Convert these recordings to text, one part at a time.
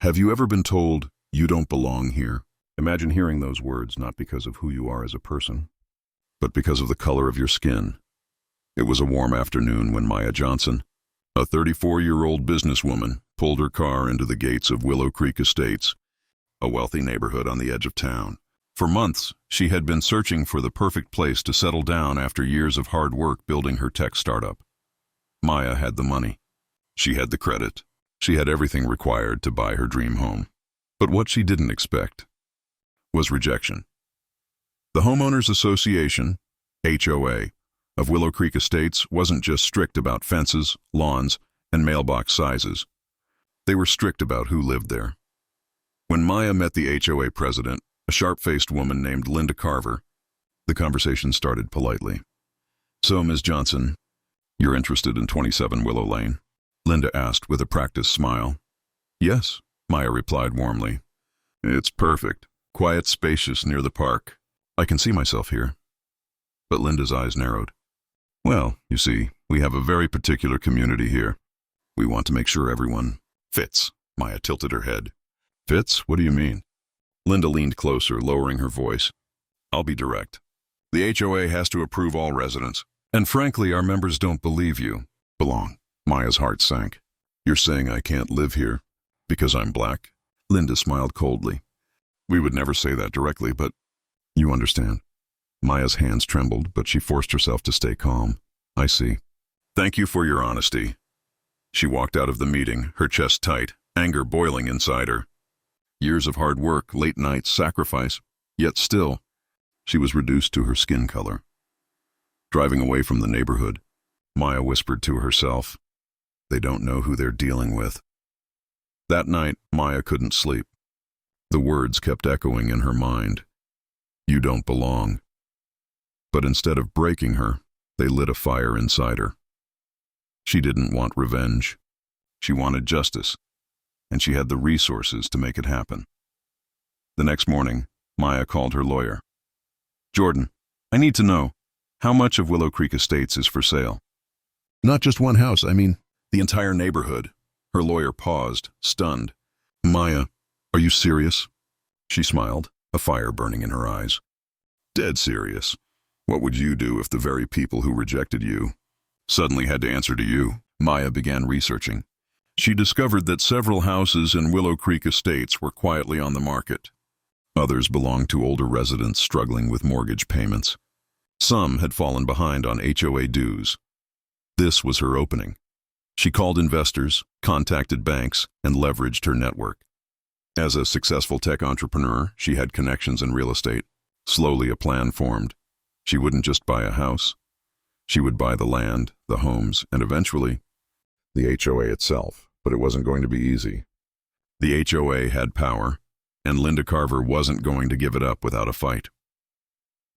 Have you ever been told, you don't belong here? Imagine hearing those words not because of who you are as a person, but because of the color of your skin. It was a warm afternoon when Maya Johnson, a 34-year-old businesswoman, pulled her car into the gates of Willow Creek Estates, a wealthy neighborhood on the edge of town. For months, she had been searching for the perfect place to settle down after years of hard work building her tech startup. Maya had the money. She had the credit. She had everything required to buy her dream home. But what she didn't expect was rejection. The Homeowners Association, HOA, of Willow Creek Estates wasn't just strict about fences, lawns, and mailbox sizes. They were strict about who lived there. When Maya met the HOA president, a sharp-faced woman named Linda Carver, the conversation started politely. "So, Ms. Johnson, you're interested in 27 Willow Lane?" Linda asked with a practiced smile. "Yes," Maya replied warmly. "It's perfect. Quiet, spacious, near the park. I can see myself here." But Linda's eyes narrowed. "Well, you see, we have a very particular community here. We want to make sure everyone fits." Maya tilted her head. "Fits? What do you mean?" Linda leaned closer, lowering her voice. "I'll be direct. The HOA has to approve all residents. And frankly, our members don't believe you belong." Maya's heart sank. "You're saying I can't live here because I'm black?" Linda smiled coldly. "We would never say that directly, but you understand." Maya's hands trembled, but she forced herself to stay calm. "I see. Thank you for your honesty." She walked out of the meeting, her chest tight, anger boiling inside her. Years of hard work, late nights, sacrifice, yet still, she was reduced to her skin color. Driving away from the neighborhood, Maya whispered to herself, "They don't know who they're dealing with." That night, Maya couldn't sleep. The words kept echoing in her mind. "You don't belong." But instead of breaking her, they lit a fire inside her. She didn't want revenge. She wanted justice, and she had the resources to make it happen. The next morning, Maya called her lawyer. "Jordan, I need to know, how much of Willow Creek Estates is for sale?" "Not just one house, I mean, the entire neighborhood." Her lawyer paused, stunned. "Maya, are you serious?" She smiled, a fire burning in her eyes. "Dead serious. What would you do if the very people who rejected you suddenly had to answer to you?" Maya began researching. She discovered that several houses in Willow Creek Estates were quietly on the market. Others belonged to older residents struggling with mortgage payments. Some had fallen behind on HOA dues. This was her opening. She called investors, contacted banks, and leveraged her network. As a successful tech entrepreneur, she had connections in real estate. Slowly a plan formed. She wouldn't just buy a house. She would buy the land, the homes, and eventually the HOA itself. But it wasn't going to be easy. The HOA had power, and Linda Carver wasn't going to give it up without a fight.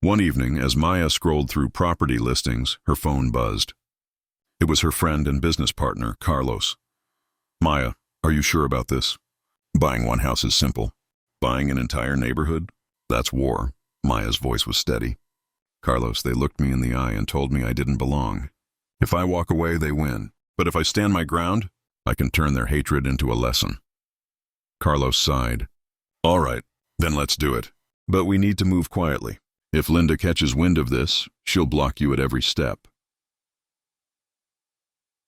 One evening, as Maya scrolled through property listings, her phone buzzed. It was her friend and business partner, Carlos. "Maya, are you sure about this? Buying one house is simple. Buying an entire neighborhood? That's war." Maya's voice was steady. "Carlos, they looked me in the eye and told me I didn't belong. If I walk away, they win. But if I stand my ground, I can turn their hatred into a lesson." Carlos sighed. "All right, then let's do it. But we need to move quietly. If Linda catches wind of this, she'll block you at every step."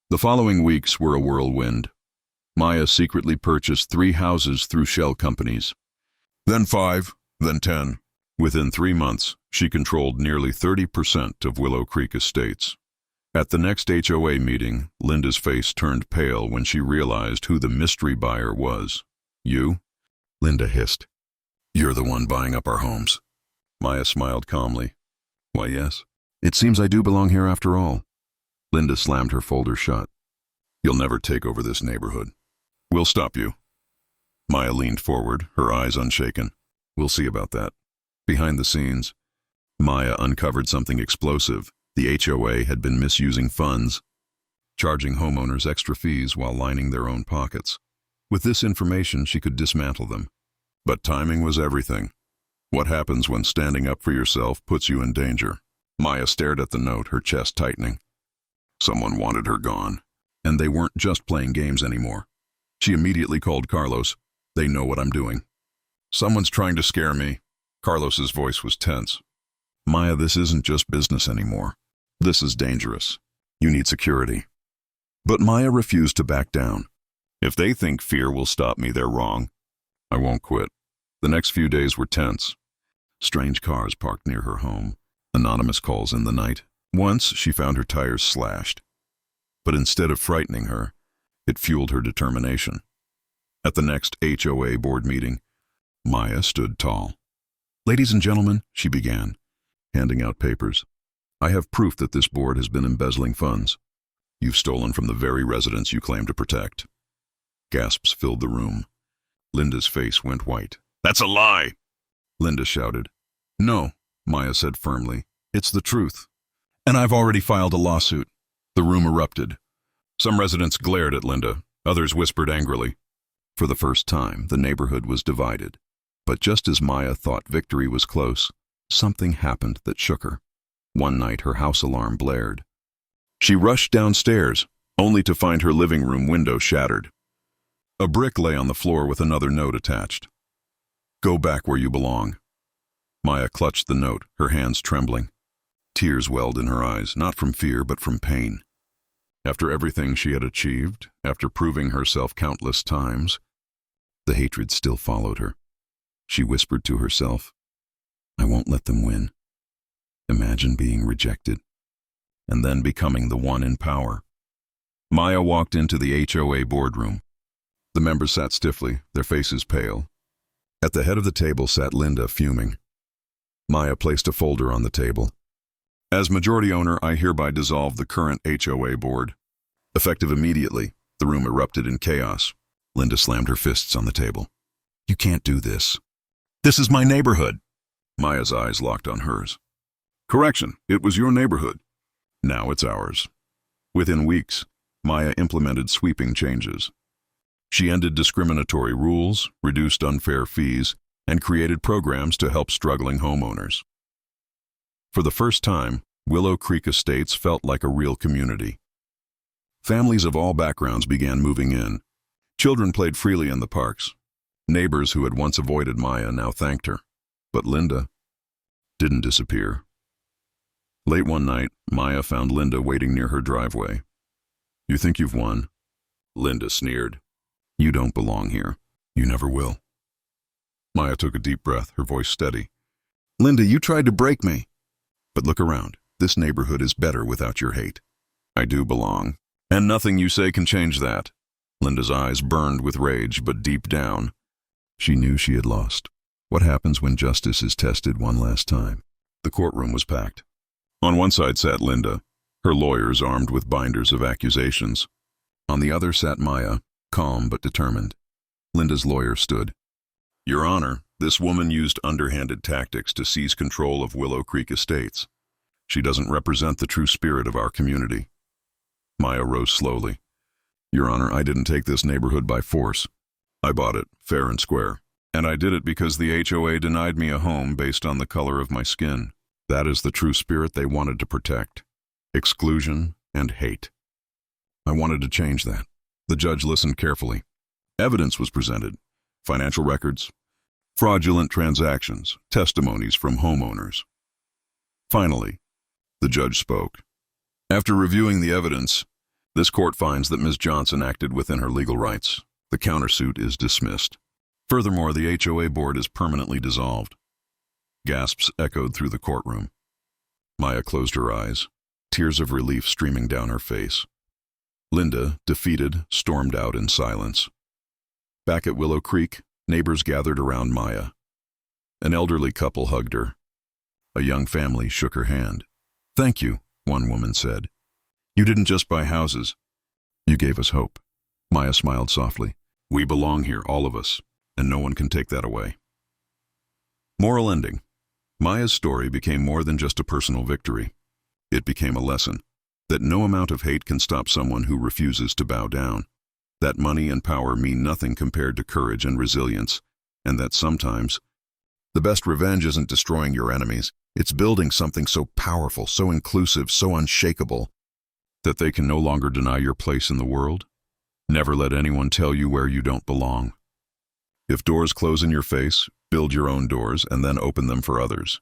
The following weeks were a whirlwind. Maya secretly purchased 3 houses through shell companies. Then 5, then 10. Within 3 months, she controlled nearly 30% of Willow Creek Estates. At the next HOA meeting, Linda's face turned pale when she realized who the mystery buyer was. "You?" Linda hissed. "You're the one buying up our homes." Maya smiled calmly. "Why, yes. It seems I do belong here after all." Linda slammed her folder shut. "You'll never take over this neighborhood. We'll stop you." Maya leaned forward, her eyes unshaken. "We'll see about that." Behind the scenes, Maya uncovered something explosive. The HOA had been misusing funds, charging homeowners extra fees while lining their own pockets. With this information, she could dismantle them. But timing was everything. What happens when standing up for yourself puts you in danger? Maya stared at the note, her chest tightening. Someone wanted her gone, and they weren't just playing games anymore. She immediately called Carlos. They know what I'm doing. Someone's trying to scare me. Carlos's voice was tense. Maya, this isn't just business anymore. This is dangerous. You need security. But Maya refused to back down. If they think fear will stop me, they're wrong. I won't quit. The next few days were tense. Strange cars parked near her home. Anonymous calls in the night. Once, she found her tires slashed. But instead of frightening her, it fueled her determination. At the next HOA board meeting, Maya stood tall. Ladies and gentlemen, she began, handing out papers. I have proof that this board has been embezzling funds. You've stolen from the very residents you claim to protect. Gasps filled the room. Linda's face went white. That's a lie! Linda shouted. No, Maya said firmly. It's the truth. And I've already filed a lawsuit. The room erupted. Some residents glared at Linda. Others whispered angrily. For the first time, the neighborhood was divided. But just as Maya thought victory was close, something happened that shook her. One night, her house alarm blared. She rushed downstairs, only to find her living room window shattered. A brick lay on the floor with another note attached. Go back where you belong. Maya clutched the note, her hands trembling. Tears welled in her eyes, not from fear but from pain. After everything she had achieved, after proving herself countless times, the hatred still followed her. She whispered to herself, I won't let them win. Imagine being rejected, and then becoming the one in power. Maya walked into the HOA boardroom. The members sat stiffly, their faces pale. At the head of the table sat Linda, fuming. Maya placed a folder on the table. As majority owner, I hereby dissolve the current HOA board. Effective immediately, the room erupted in chaos. Linda slammed her fists on the table. You can't do this. This is my neighborhood. Maya's eyes locked on hers. Correction, it was your neighborhood. Now it's ours. Within weeks, Maya implemented sweeping changes. She ended discriminatory rules, reduced unfair fees, and created programs to help struggling homeowners. For the first time, Willow Creek Estates felt like a real community. Families of all backgrounds began moving in. Children played freely in the parks. Neighbors who had once avoided Maya now thanked her. But Linda didn't disappear. Late one night, Maya found Linda waiting near her driveway. You think you've won? Linda sneered. You don't belong here. You never will. Maya took a deep breath, her voice steady. Linda, you tried to break me. But look around. This neighborhood is better without your hate. I do belong. And nothing you say can change that. Linda's eyes burned with rage, but deep down, she knew she had lost. What happens when justice is tested one last time? The courtroom was packed. On one side sat Linda, her lawyers armed with binders of accusations. On the other sat Maya, calm but determined. Linda's lawyer stood. Your Honor, this woman used underhanded tactics to seize control of Willow Creek Estates. She doesn't represent the true spirit of our community. Maya rose slowly. Your Honor, I didn't take this neighborhood by force. I bought it, fair and square. And I did it because the HOA denied me a home based on the color of my skin. That is the true spirit they wanted to protect. Exclusion and hate. I wanted to change that. The judge listened carefully. Evidence was presented. Financial records, fraudulent transactions, testimonies from homeowners. Finally, the judge spoke. After reviewing the evidence, this court finds that Ms. Johnson acted within her legal rights. The countersuit is dismissed. Furthermore, the HOA board is permanently dissolved. Gasps echoed through the courtroom. Maya closed her eyes, tears of relief streaming down her face. Linda, defeated, stormed out in silence. Back at Willow Creek, neighbors gathered around Maya. An elderly couple hugged her. A young family shook her hand. Thank you, one woman said. You didn't just buy houses. You gave us hope. Maya smiled softly. We belong here, all of us, and no one can take that away. Moral ending. Maya's story became more than just a personal victory. It became a lesson that no amount of hate can stop someone who refuses to bow down, that money and power mean nothing compared to courage and resilience, and that sometimes the best revenge isn't destroying your enemies, it's building something so powerful, so inclusive, so unshakable, that they can no longer deny your place in the world. Never let anyone tell you where you don't belong. If doors close in your face, build your own doors and then open them for others.